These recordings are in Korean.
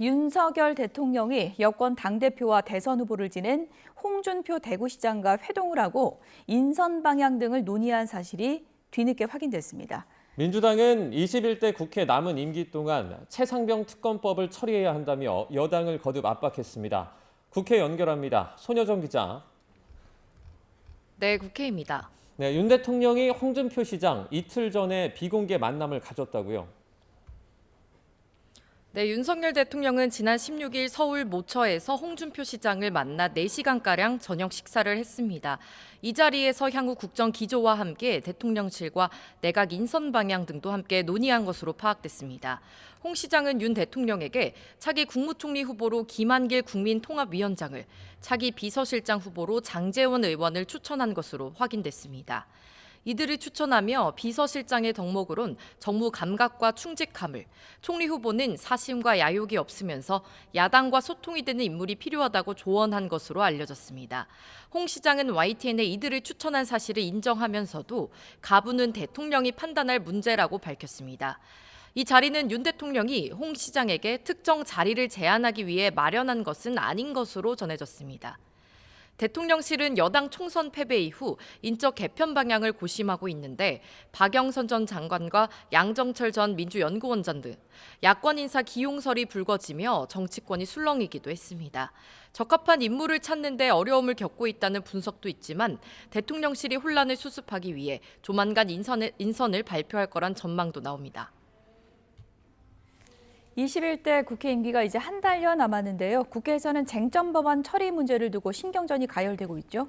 윤석열 대통령이 여권 당대표와 대선 후보를 지낸 홍준표 대구시장과 회동을 하고 인선 방향 등을 논의한 사실이 뒤늦게 확인됐습니다. 민주당은 21대 국회 남은 임기 동안 최상병 특검법을 처리해야 한다며 여당을 거듭 압박했습니다. 국회 연결합니다. 손여정 기자. 네, 국회입니다. 네, 윤 대통령이 홍준표 시장 이틀 전에 비공개 만남을 가졌다고요. 네, 윤석열 대통령은 지난 16일 서울 모처에서 홍준표 시장을 만나 4시간가량 저녁 식사를 했습니다. 이 자리에서 향후 국정 기조와 함께 대통령실과 내각 인선 방향 등도 함께 논의한 것으로 파악됐습니다. 홍 시장은 윤 대통령에게 차기 국무총리 후보로 김한길 국민통합위원장을, 차기 비서실장 후보로 장제원 의원을 추천한 것으로 확인됐습니다. 이들을 추천하며 비서실장의 덕목으론 정무 감각과 충직함을, 총리 후보는 사심과 야욕이 없으면서 야당과 소통이 되는 인물이 필요하다고 조언한 것으로 알려졌습니다. 홍 시장은 YTN에 이들을 추천한 사실을 인정하면서도 가부는 대통령이 판단할 문제라고 밝혔습니다. 이 자리는 윤 대통령이 홍 시장에게 특정 자리를 제안하기 위해 마련한 것은 아닌 것으로 전해졌습니다. 대통령실은 여당 총선 패배 이후 인적 개편 방향을 고심하고 있는데 박영선 전 장관과 양정철 전 민주연구원장 등 야권 인사 기용설이 불거지며 정치권이 술렁이기도 했습니다. 적합한 인물을 찾는 데 어려움을 겪고 있다는 분석도 있지만 대통령실이 혼란을 수습하기 위해 조만간 인선을 발표할 거란 전망도 나옵니다. 21대 국회 임기가 이제 한 달여 남았는데요. 국회에서는 쟁점 법안 처리 문제를 두고 신경전이 가열되고 있죠.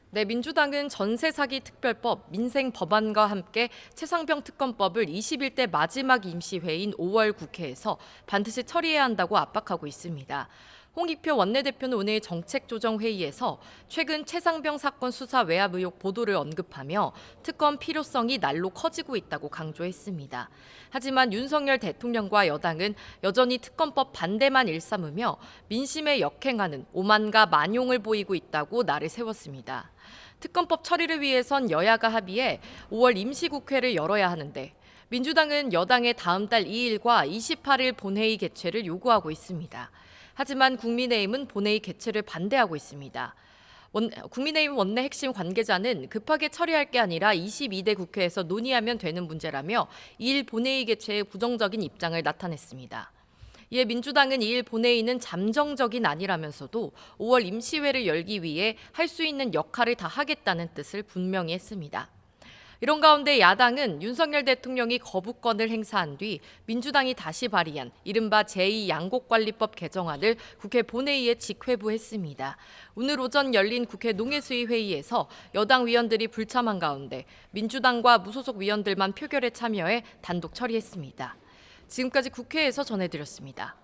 네, 민주당은 전세 사기 특별법, 민생 법안과 함께 최상병 특검법을 21대 마지막 임시회인 5월 국회에서 반드시 처리해야 한다고 압박하고 있습니다. 홍익표 원내대표는 오늘 정책조정회의에서 최근 최상병 사건 수사 외압 의혹 보도를 언급하며 특검 필요성이 날로 커지고 있다고 강조했습니다. 하지만 윤석열 대통령과 여당은 여전히 특검법 반대만 일삼으며 민심에 역행하는 오만과 만용을 보이고 있다고 날을 세웠습니다. 특검법 처리를 위해선 여야가 합의해 5월 임시국회를 열어야 하는데 민주당은 여당의 다음 달 2일과 28일 본회의 개최를 요구하고 있습니다. 하지만 국민의힘은 본회의 개최를 반대하고 있습니다. 국민의힘 원내 핵심 관계자는 급하게 처리할 게 아니라 22대 국회에서 논의하면 되는 문제라며 2일 본회의 개최에 부정적인 입장을 나타냈습니다. 이에 민주당은 2일 본회의는 잠정적인 아니라면서도 5월 임시회를 열기 위해 할 수 있는 역할을 다 하겠다는 뜻을 분명히 했습니다. 이런 가운데 야당은 윤석열 대통령이 거부권을 행사한 뒤 민주당이 다시 발의한 이른바 제2양곡관리법 개정안을 국회 본회의에 직회부했습니다. 오늘 오전 열린 국회 농해수위 회의에서 여당 위원들이 불참한 가운데 민주당과 무소속 위원들만 표결에 참여해 단독 처리했습니다. 지금까지 국회에서 전해드렸습니다.